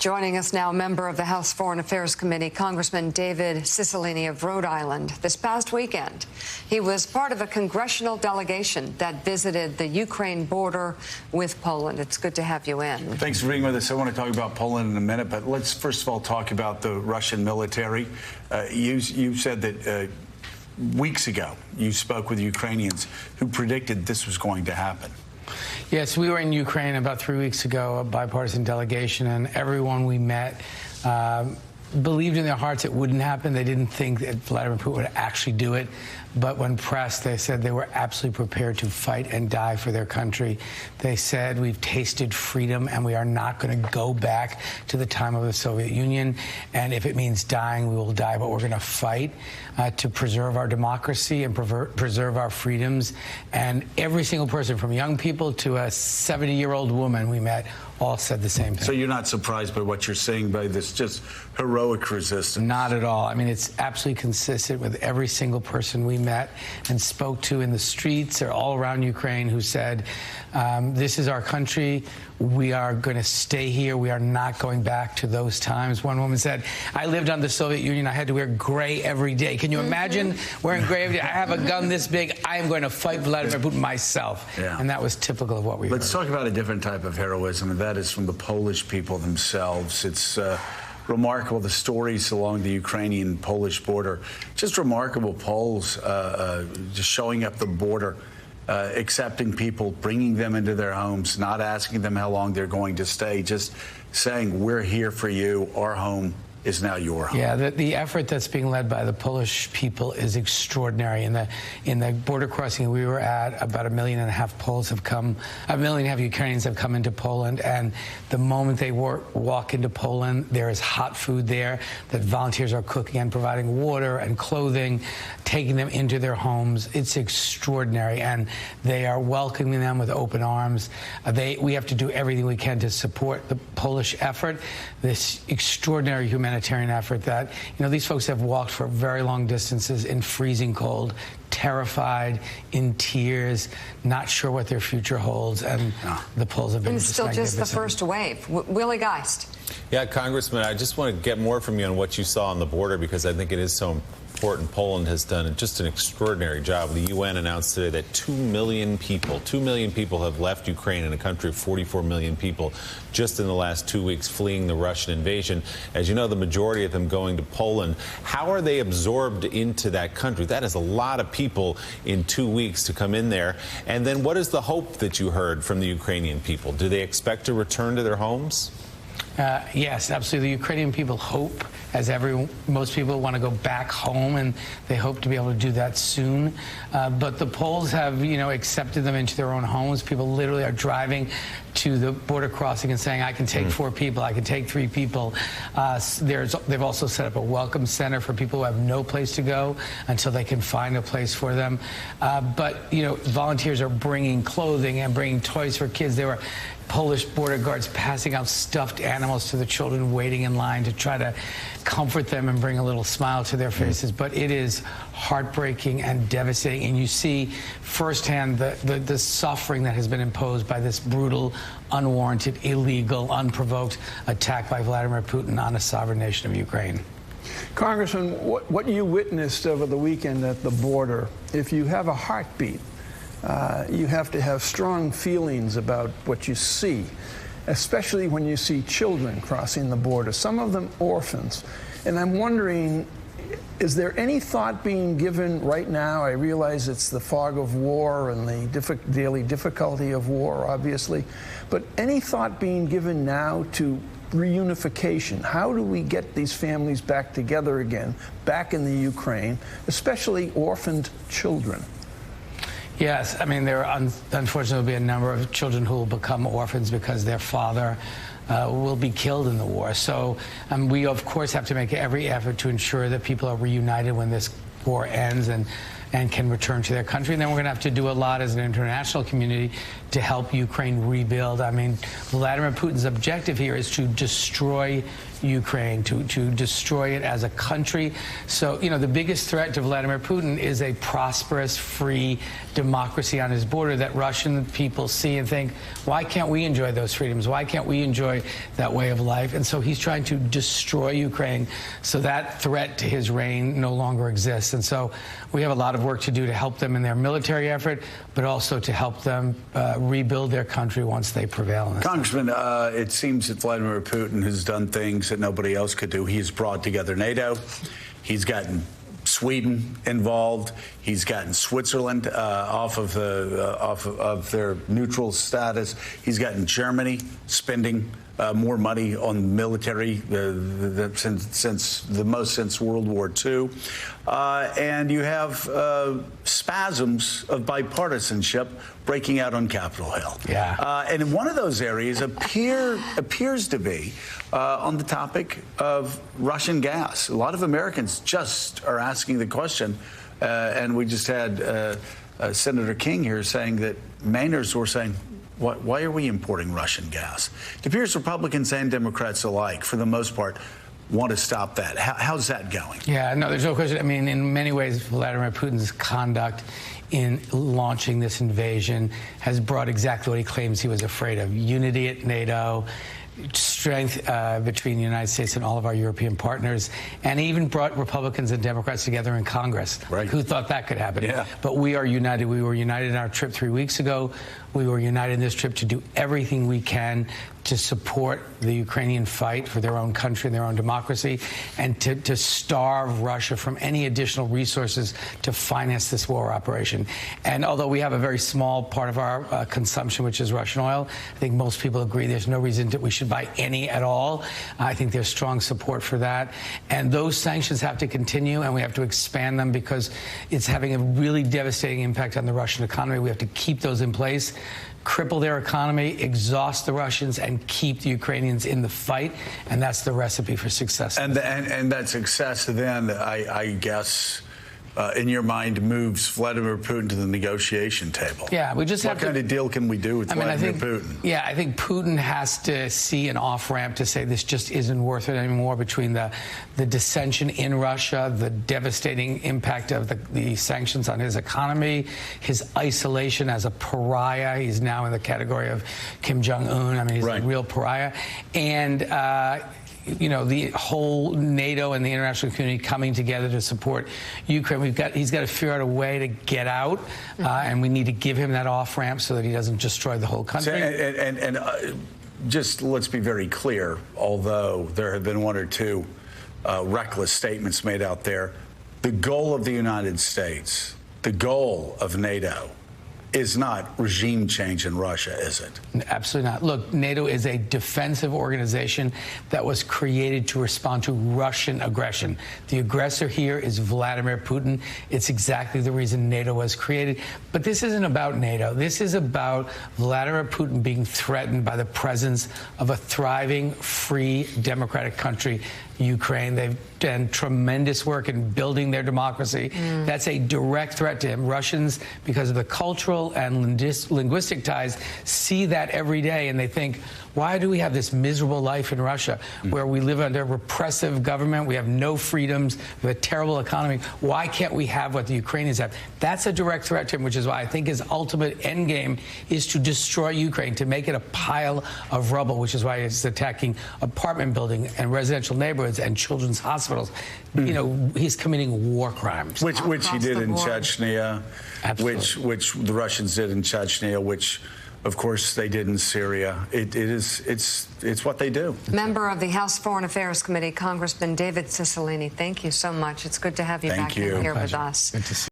Joining us now, member of the House Foreign Affairs Committee, Congressman David Cicilline of Rhode Island. This past weekend, he was part of a congressional delegation that visited the Ukraine border with Poland. It's good to have you in. Thanks for being with us. I want to talk about Poland in a minute, but let's first of all talk about the Russian military. You said that weeks ago you spoke with Ukrainians who predicted this was going to happen. Yes, we were in Ukraine about 3 weeks ago, a bipartisan delegation, and everyone we met believed in their hearts it wouldn't happen. They didn't think that Vladimir Putin would actually do it. But when pressed, they said they were absolutely prepared to fight and die for their country. They said, we've tasted freedom and we are not going to go back to the time of the Soviet Union. And if it means dying, we will die. But we're going to fight to preserve our democracy and preserve our freedoms. And every single person, from young people to a 70-year-old woman we met, all said the same thing. So you're not surprised by what you're seeing, by this just heroic resistance? Not at all. I mean, it's absolutely consistent with every single person we met and spoke to in the streets or all around Ukraine who said, this is our country. We are going to stay here. We are not going back to those times. One woman said, I lived under the Soviet Union. I had to wear gray every day. Can you imagine wearing gray every day? I have a gun this big. I am going to fight Vladimir Putin myself. Yeah. And that was typical of what we heard. Let's talk about a different type of heroism, and that is from the Polish people themselves. It's remarkable, the stories along the Ukrainian-Polish border. Just remarkable Poles just showing up the border, accepting people, bringing them into their homes, not asking them how long they're going to stay, just saying, we're here for you, our home is now your home. Yeah, the effort that's being led by the Polish people is extraordinary. In the border crossing we were at, about 1.5 million Poles have come, 1.5 million Ukrainians have come into Poland, and the moment they walk into Poland, there is hot food there that volunteers are cooking and providing water and clothing, taking them into their homes. It's extraordinary, and they are welcoming them with open arms. We have to do everything we can to support the Polish effort, this extraordinary humanitarian effort that, you know, these folks have walked for very long distances in freezing cold, terrified, in tears, not sure what their future holds, and the Poles have been just magnificent. And it's still just the first wave. Willie Geist. Yeah, Congressman, I just want to get more from you on what you saw on the border, because I think it is so important. Poland has done just an extraordinary job. The UN announced today that 2 million people have left Ukraine, in a country of 44 million people, just in the last 2 weeks, fleeing the Russian invasion. As you know, the majority of them going to Poland. How are they absorbed into that country? That is a lot of people in 2 weeks to come in there. And then what is the hope that you heard from the Ukrainian people? Do they expect to return to their homes? Yes, absolutely. The Ukrainian people hope, as most people want to go back home, and they hope to be able to do that soon. But the Poles have, accepted them into their own homes. People literally are driving to the border crossing and saying, I can take 4 people, I can take 3 people. They've also set up a welcome center for people who have no place to go until they can find a place for them. But volunteers are bringing clothing and bringing toys for kids. There were Polish border guards passing out stuffed animals to the children waiting in line to try to comfort them and bring a little smile to their faces. But it is heartbreaking and devastating, and you see firsthand the suffering that has been imposed by this brutal, unwarranted, illegal, unprovoked attack by Vladimir Putin on a sovereign nation of Ukraine. Congressman, what you witnessed over the weekend at the border, if you have a heartbeat, you have to have strong feelings about what you see, especially when you see children crossing the border, some of them orphans. And I'm wondering, is there any thought being given right now? I realize it's the fog of war and the daily difficulty of war, obviously, but any thought being given now to reunification? How do we get these families back together again, back in the Ukraine, especially orphaned children? Yes, I mean, there are unfortunately will be a number of children who will become orphans because their father will be killed in the war. So we, of course, have to make every effort to ensure that people are reunited when this war ends. And and can return to their country. And then we're going to have to do a lot as an international community to help Ukraine rebuild. I mean, Vladimir Putin's objective here is to destroy Ukraine, to destroy it as a country. So, you know, the biggest threat to Vladimir Putin is a prosperous, free democracy on his border that Russian people see and think, why can't we enjoy those freedoms? Why can't we enjoy that way of life? And so he's trying to destroy Ukraine so that threat to his reign no longer exists. And so we have a lot of work to do to help them in their military effort, but also to help them rebuild their country once they prevail in this. Congressman, it seems that Vladimir Putin has done things that nobody else could do. He's brought together NATO. He's gotten Sweden involved. He's gotten Switzerland off of their neutral status. He's gotten Germany spending more money on military since World War II. And you have spasms of bipartisanship breaking out on Capitol Hill. Yeah. And one of those areas appears to be on the topic of Russian gas. A lot of Americans just are asking the question, and we just had Senator King here saying that Mainers were saying, why are we importing Russian gas? It appears Republicans and Democrats alike, for the most part, want to stop that. How's that going? Yeah, no, there's no question. I mean, in many ways, Vladimir Putin's conduct in launching this invasion has brought exactly what he claims he was afraid of: unity at NATO, strength between the United States and all of our European partners, and even brought Republicans and Democrats together in Congress. Right. Who thought that could happen? Yeah. But we are united. We were united in our trip 3 weeks ago. We were united in this trip to do everything we can to support the Ukrainian fight for their own country and their own democracy, and to starve Russia from any additional resources to finance this war operation. And although we have a very small part of our consumption, which is Russian oil, I think most people agree there's no reason that we should buy any at all. I think there's strong support for that. And those sanctions have to continue, and we have to expand them because it's having a really devastating impact on the Russian economy. We have to keep those in place, cripple their economy, exhaust the Russians, and keep the Ukrainians in the fight. And that's the recipe for success. And that success then, I guess, in your mind, moves Vladimir Putin to the negotiation table. Yeah, we just have What kind of deal can we do with Vladimir Putin? Yeah, I think Putin has to see an off-ramp to say this just isn't worth it anymore, between the dissension in Russia, the devastating impact of the sanctions on his economy, his isolation as a pariah. He's now in the category of Kim Jong-un. I mean, he's a real pariah. And you know, the whole NATO and the international community coming together to support Ukraine. He's got to figure out a way to get out, and we need to give him that off-ramp so that he doesn't destroy the whole country. Just let's be very clear, although there have been one or two reckless statements made out there, the goal of the United States, the goal of NATO, is not regime change in Russia, is it? Absolutely not. Look, NATO is a defensive organization that was created to respond to Russian aggression. The aggressor here is Vladimir Putin. It's exactly the reason NATO was created. But this isn't about NATO. This is about Vladimir Putin being threatened by the presence of a thriving, free, democratic country, Ukraine. They've done tremendous work in building their democracy. That's a direct threat to him. Russians, because of the cultural and linguistic ties, see that every day, and they think, why do we have this miserable life in Russia where we live under a repressive government, we have no freedoms, we have a terrible economy? Why can't we have what the Ukrainians have? That's a direct threat to him, which is why I think his ultimate end game is to destroy Ukraine, to make it a pile of rubble, which is why he's attacking apartment buildings and residential neighborhoods and children's hospitals. You know, he's committing war crimes. Which he did in Chechnya, Absolutely. which the Russians did in Chechnya, which, of course, they did in Syria. It's what they do. Member of the House Foreign Affairs Committee, Congressman David Cicilline, thank you so much. It's good to have you back in here with us. Good to see you.